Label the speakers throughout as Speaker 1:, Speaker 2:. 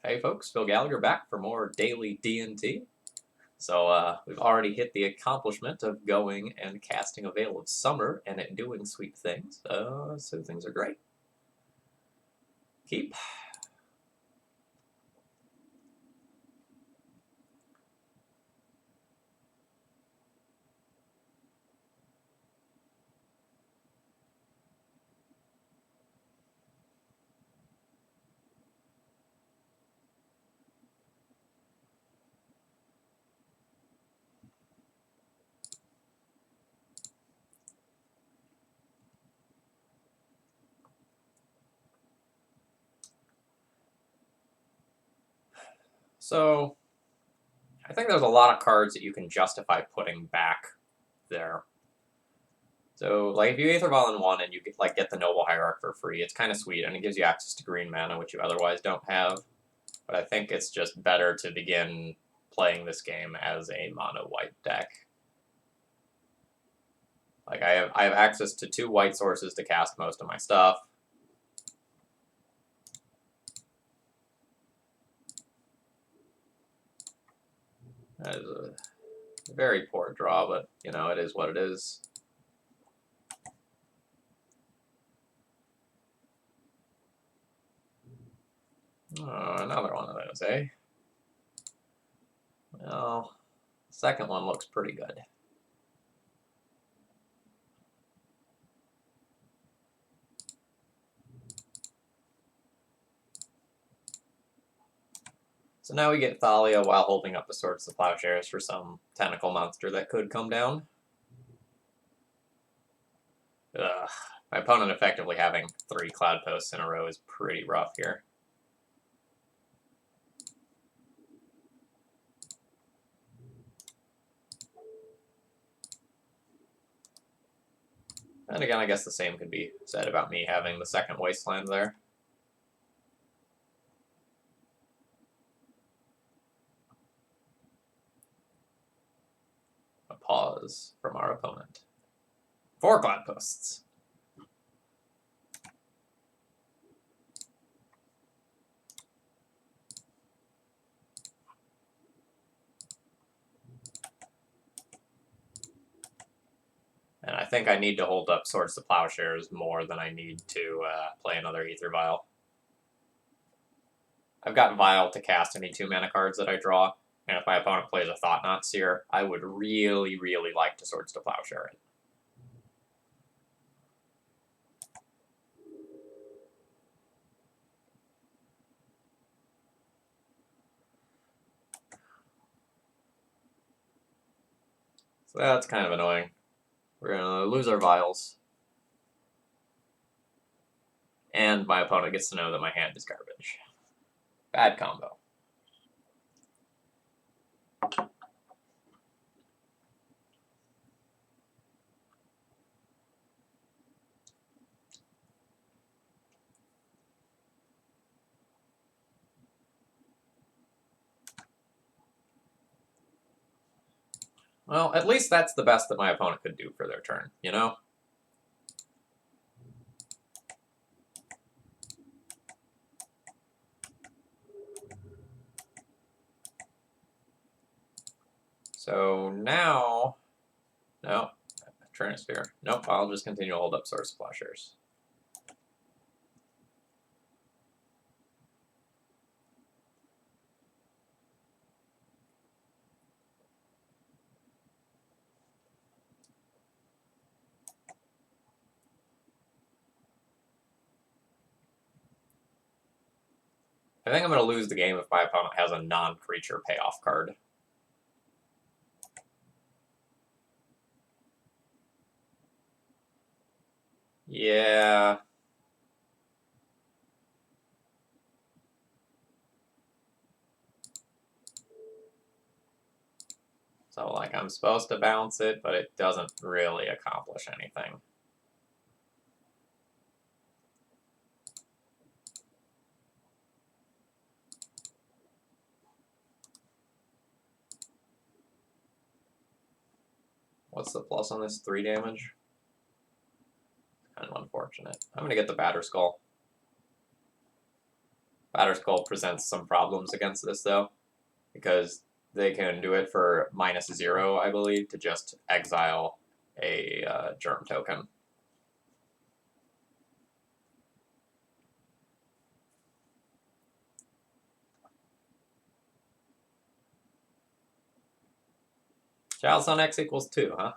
Speaker 1: Hey folks, Phil Gallagher back for more daily D&T. So we've already hit the accomplishment of going and casting a Veil of Summer and it doing sweet things. So things are great. Keep. So I think there's a lot of cards that you can justify putting back there. So like if you Aether Vial in one and you get the Noble Hierarch for free, it's kind of sweet and it gives you access to green mana, which you otherwise don't have. But I think it's just better to begin playing this game as a mono white deck. Like I have access to 2 white sources to cast most of my stuff. That is a very poor draw, but you know, it is what it is. Another one of those, eh? Well, the second one looks pretty good. So now we get Thalia while holding up the Swords to Plowshares for some tentacle monster that could come down. Ugh. My opponent effectively having 3 Cloud Posts in a row is pretty rough here. And again, I guess the same could be said about me having the second Wasteland there. A pause from our opponent. 4 Cloud Posts. And I think I need to hold up Swords to Plowshares more than I need to play another Aether Vial. I've got Vial to cast any 2 mana cards that I draw, and if my opponent plays a Thought-Knot Seer, I would really, really like to Swords to Plowshare it. So that's kind of annoying. We're going to lose our Vials. And my opponent gets to know that my hand is garbage. Bad combo. Well, at least that's the best that my opponent could do for their turn, you know? So now, no, Transfer. Nope, I'll just continue to hold up Swords to Plowshares. I think I'm going to lose the game if my opponent has a non-creature payoff card. Yeah. So, like, I'm supposed to bounce it, but it doesn't really accomplish anything. What's the plus on this? 3 damage? Kind of unfortunate. I'm going to get the Batter Skull. Batterskull presents some problems against this, though, because they can do it for -0, I believe, to just exile a germ token. Chalice on X equals 2, huh?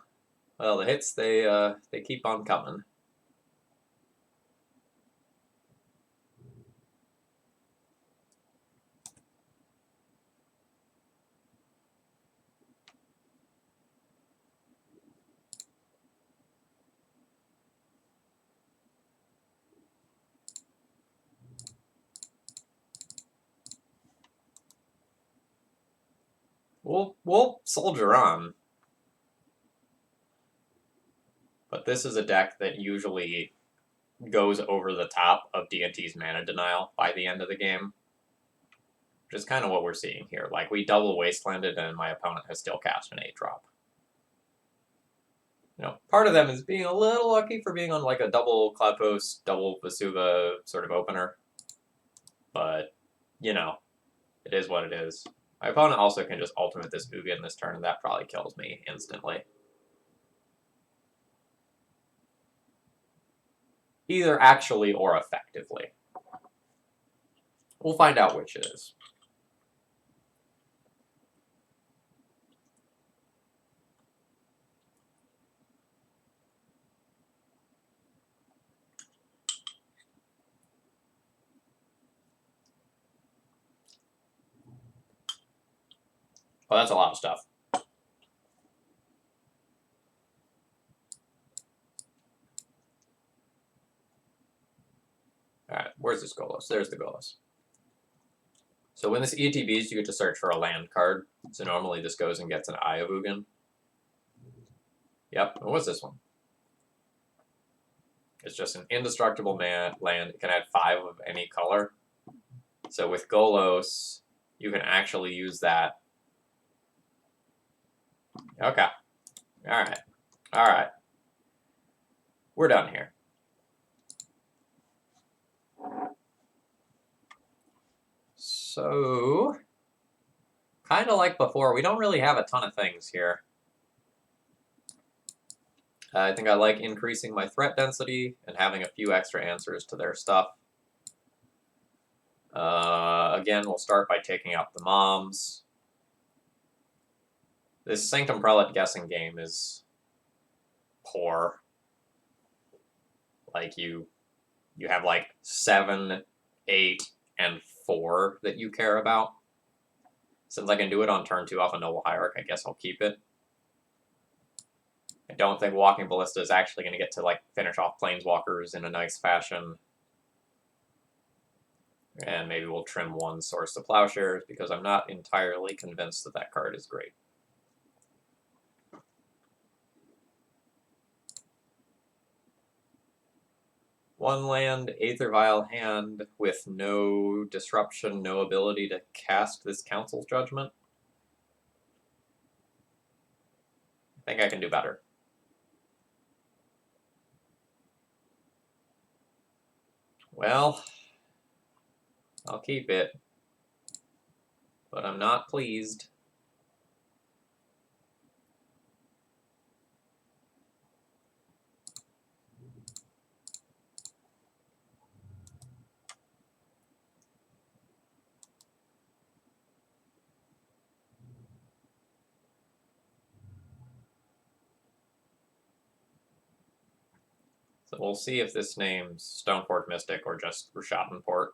Speaker 1: Well, the hits, they keep on coming. We'll soldier on. But this is a deck that usually goes over the top of D&T's mana denial by the end of the game. Which is kind of what we're seeing here. Like, we double Wastelanded and my opponent has still cast an 8-drop. You know, part of them is being a little lucky for being on like a double Cloudpost, double Vesuva sort of opener. But, you know, it is what it is. My opponent also can just ultimate this Ugin this turn, and that probably kills me instantly. Either actually or effectively. We'll find out which it is. Well, that's a lot of stuff. Alright, where's this Golos? There's the Golos. So when this ETBs, you get to search for a land card. So normally this goes and gets an Eye of Ugin. Yep, and what's this one? It's just an indestructible land. It can add 5 of any color. So with Golos, you can actually use that. Okay. Alright. Alright. We're done here. So, kind of like before, we don't really have a ton of things here. I think I like increasing my threat density and having a few extra answers to their stuff. Again, we'll start by taking out the moms. This Sanctum Prelate guessing game is poor. Like, you have like 7, 8, and 4 that you care about. Since I can do it on turn 2 off a Noble Hierarch, I guess I'll keep it. I don't think Walking Ballista is actually going to get to like finish off Planeswalkers in a nice fashion. And maybe we'll trim 1 Source to Plowshares, because I'm not entirely convinced that that card is great. One land, Aether Vial hand, with no disruption, no ability to cast this Council's Judgment. I think I can do better. Well, I'll keep it, but I'm not pleased. So we'll see if this name's Stoneforge Mystic or just Rishatenport.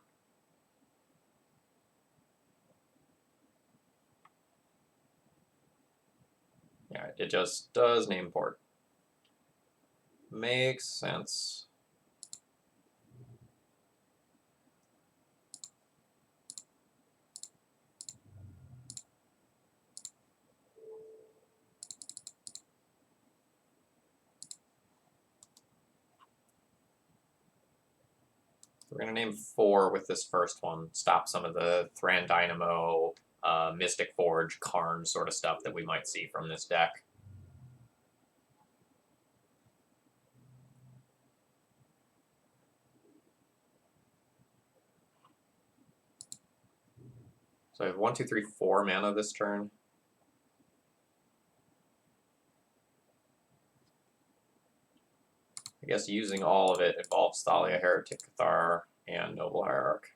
Speaker 1: Yeah, it just does name port. Makes sense. We're going to name 4 with this first one. Stop some of the Thran Dynamo, Mystic Forge, Karn sort of stuff that we might see from this deck. So I have 1, 2, 3, 4 mana this turn. I guess using all of it involves Thalia, Heretic Cathar, and Noble Hierarch.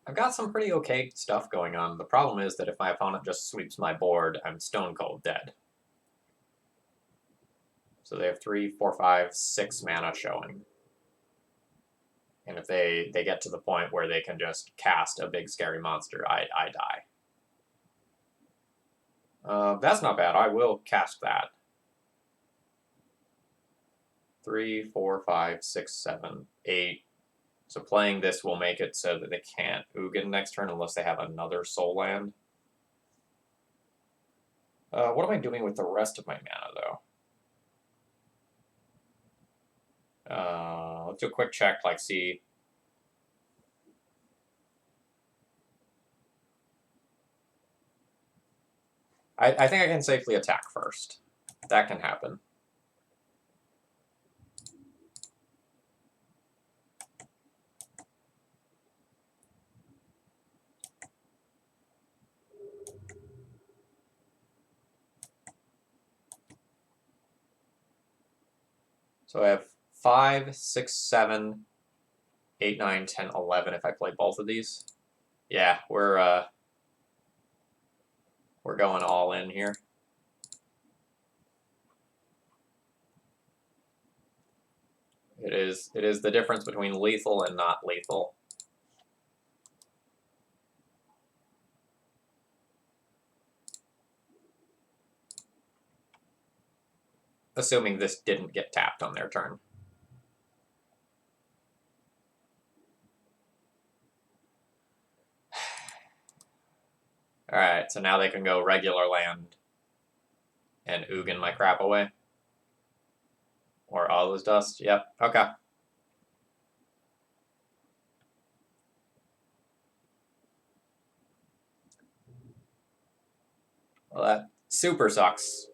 Speaker 1: I've got some pretty okay stuff going on. The problem is that if my opponent just sweeps my board, I'm stone cold dead. So they have 3, 4, 5, 6 mana showing. And if they get to the point where they can just cast a big scary monster, I die. That's not bad. I will cast that. 3, 4, 5, 6, 7, 8. So playing this will make it so that they can't Ugin next turn unless they have another soul land. What am I doing with the rest of my mana, though? Let's do a quick check, like see. I think I can safely attack first. That can happen. So I have 5, 6, 7, 8, 9, 10, 11 if I play both of these. Yeah, we're going all in here. It is the difference between lethal and not lethal. Assuming this didn't get tapped on their turn. Alright, so now they can go regular land and Ugin my crap away. Or Allah's Dust. Yep, okay. Well, that super sucks.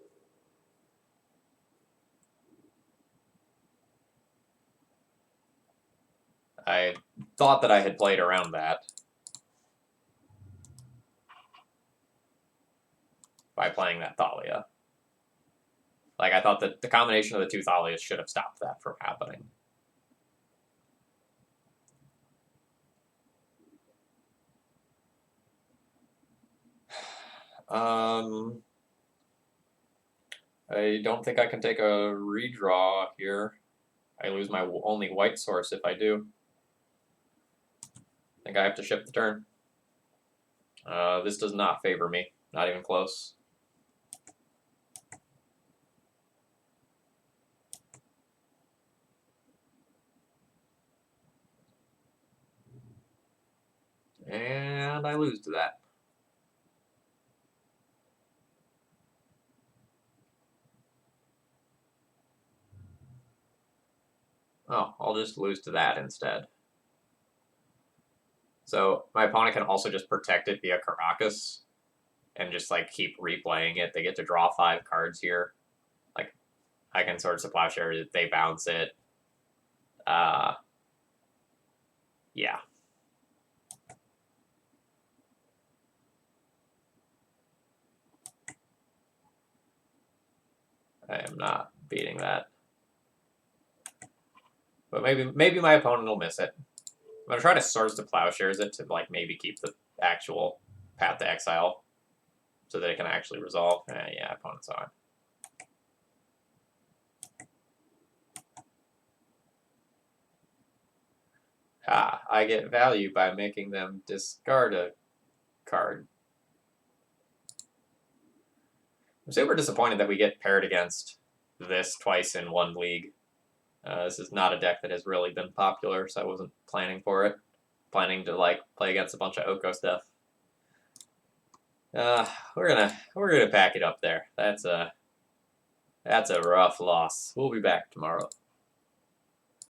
Speaker 1: I thought that I had played around that by playing that Thalia. Like, I thought that the combination of the 2 Thalias should have stopped that from happening. I don't think I can take a redraw here. I lose my only white source if I do. I think I have to ship the turn. This does not favor me. Not even close. And I lose to that. Oh, I'll just lose to that instead. So my opponent can also just protect it via Karakas and just like keep replaying it. They get to draw 5 cards here. Like I can Swords to Plowshare, they bounce it. Yeah. I am not beating that. But maybe my opponent will miss it. I'm gonna try to Swords to Plowshares it to like maybe keep the actual Path to Exile so that it can actually resolve. Yeah, opponent's on. I get value by making them discard a card. I'm super disappointed that we get paired against this twice in one league. This is not a deck that has really been popular, so I wasn't planning for it. Planning to like play against a bunch of Oko stuff. We're gonna pack it up there. That's a rough loss. We'll be back tomorrow.